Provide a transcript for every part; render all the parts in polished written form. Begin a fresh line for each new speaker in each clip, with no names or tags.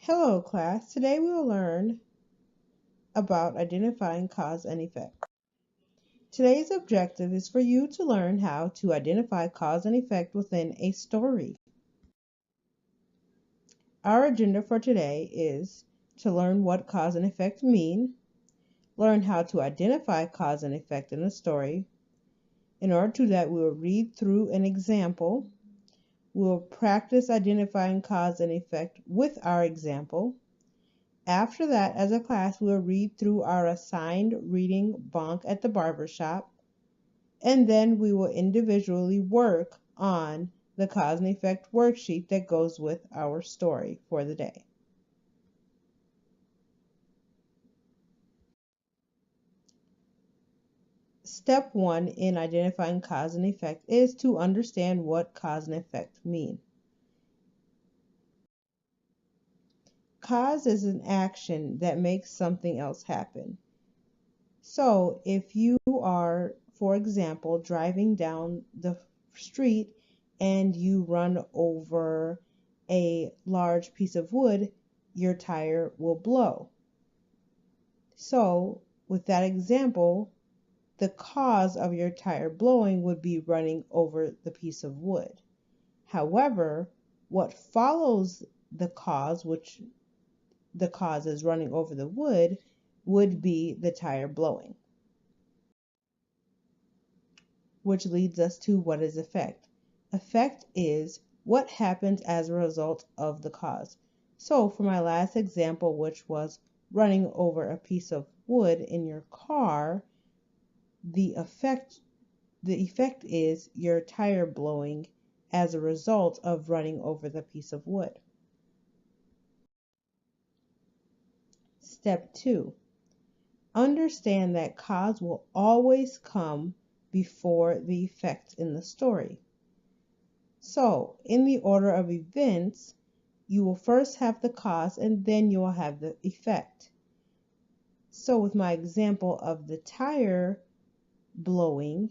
Hello class, today we will learn about identifying cause and effect. Today's objective is for you to learn how to identify cause and effect within a story. Our agenda for today is to learn what cause and effect mean, learn how to identify cause and effect in a story. In order to do that, we will read through an example. We will practice identifying cause and effect with our example. After that, as a class, we'll read through our assigned reading bunk at the barbershop, and then we will individually work on the cause and effect worksheet that goes with our story for the day. Step 1 in identifying cause and effect is to understand what cause and effect mean. Cause is an action that makes something else happen. So if you are, for example, driving down the street and you run over a large piece of wood, your tire will blow. So with that example, the cause of your tire blowing would be running over the piece of wood. However, what follows the cause, which the cause is running over the wood, would be the tire blowing. Which leads us to what is effect. Effect is what happens as a result of the cause. So for my last example, which was running over a piece of wood in your car, the effect is your tire blowing as a result of running over the piece of wood. Step 2. Understand that cause will always come before the effect in the story. So, in the order of events, you will first have the cause and then you will have the effect. So, with my example of the tire blowing,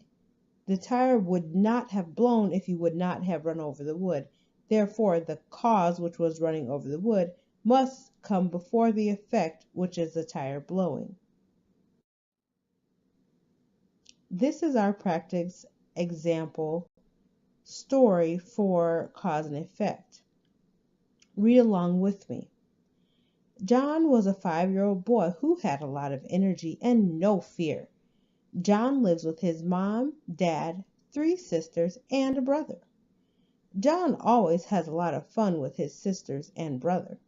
the tire would not have blown if you would not have run over the wood. Therefore, the cause, which was running over the wood, must come before the effect, which is the tire blowing. This is our practice example story for cause and effect. Read along with me. John was a 5-year-old boy who had a lot of energy and no fear. John lives with his mom, dad, 3 sisters, and a brother. John always has a lot of fun with his sisters and brother.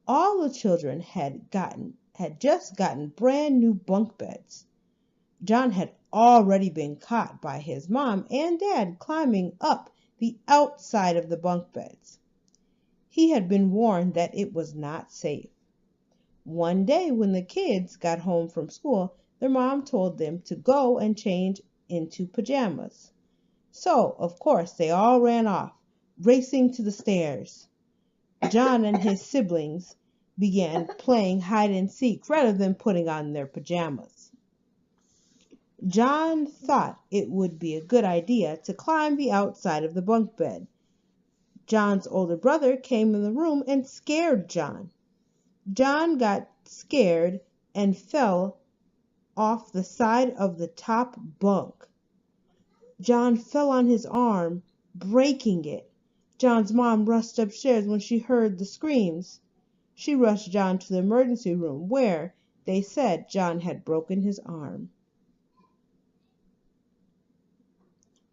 All the children had just gotten brand new bunk beds. John had already been caught by his mom and dad climbing up the outside of the bunk beds. He had been warned that it was not safe. One day when the kids got home from school, their mom told them to go and change into pajamas. So, of course, they all ran off, racing to the stairs. John and his siblings began playing hide and seek rather than putting on their pajamas. John thought it would be a good idea to climb the outside of the bunk bed. John's older brother came in the room and scared John. John got scared and fell off the side of the top bunk. John fell on his arm, breaking it. John's mom rushed upstairs when she heard the screams. She rushed John to the emergency room where they said John had broken his arm.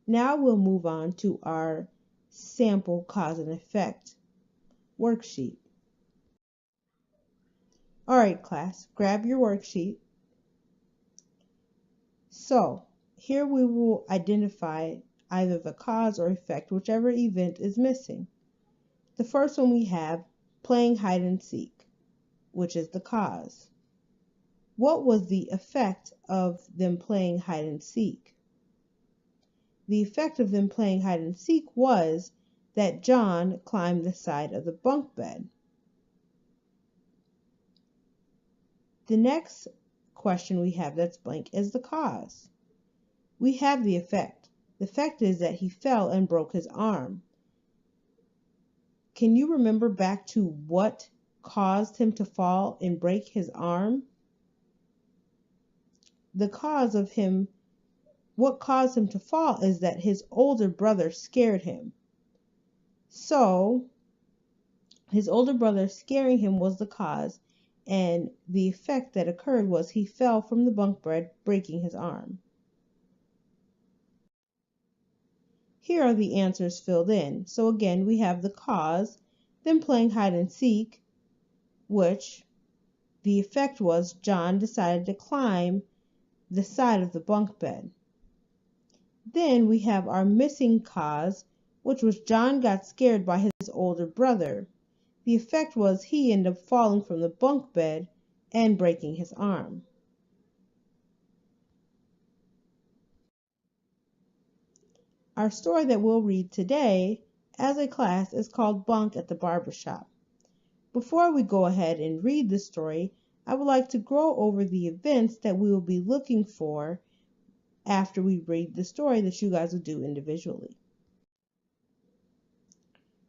Now we'll move on to our sample cause and effect worksheet. All right, class, grab your worksheet. So here we will identify either the cause or effect, whichever event is missing. The first one we have playing hide and seek, which is the cause. What was the effect of them playing hide and seek? The effect of them playing hide and seek was that John climbed the side of the bunk bed. The next question we have that's blank is the cause. We have the effect. The effect is that he fell and broke his arm. Can you remember back to what caused him to fall and break his arm? What caused him to fall is that his older brother scared him. So, his older brother scaring him was the cause, and the effect that occurred was he fell from the bunk bed, breaking his arm. Here are the answers filled in. So again, we have the cause, them playing hide and seek, which the effect was John decided to climb the side of the bunk bed. Then we have our missing cause, which was John got scared by his older brother. The effect was he ended up falling from the bunk bed and breaking his arm. Our story that we'll read today as a class is called Bunk at the Barbershop. Before we go ahead and read the story, I would like to go over the events that we will be looking for after we read the story that you guys will do individually.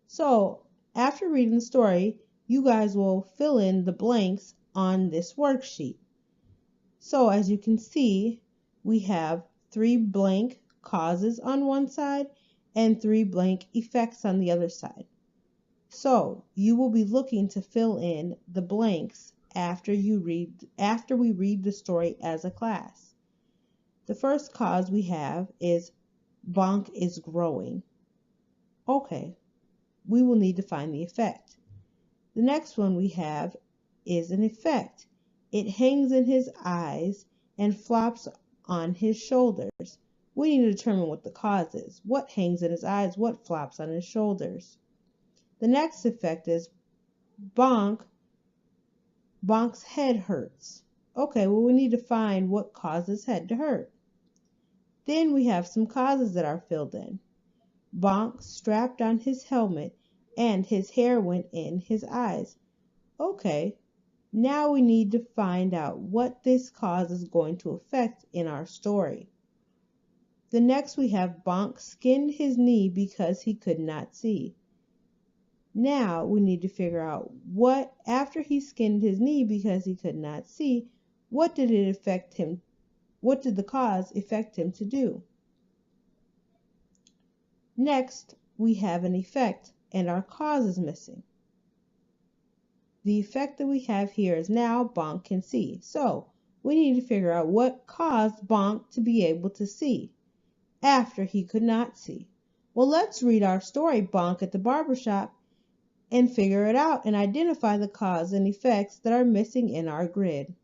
So, after reading the story, you guys will fill in the blanks on this worksheet. So, as you can see, we have 3 blank causes on one side and 3 blank effects on the other side. So, you will be looking to fill in the blanks after we read the story as a class. The first cause we have is Bonk is growing. Okay, we will need to find the effect. The next one we have is an effect. It hangs in his eyes and flops on his shoulders. We need to determine what the cause is. What hangs in his eyes? What flops on his shoulders? The next effect is Bonk's head hurts. Okay, well, we need to find what causes his head to hurt. Then we have some causes that are filled in. Bonk strapped on his helmet and his hair went in his eyes. Okay, now we need to find out what this cause is going to affect in our story. The next we have Bonk skinned his knee because he could not see. Now we need to figure out what, after he skinned his knee because he could not see, what did the cause affect him to do? Next, we have an effect and our cause is missing. The effect that we have here is now Bonk can see. So we need to figure out what caused Bonk to be able to see after he could not see. Well, let's read our story, Bonk at the Barbershop, and figure it out and identify the cause and effects that are missing in our grid.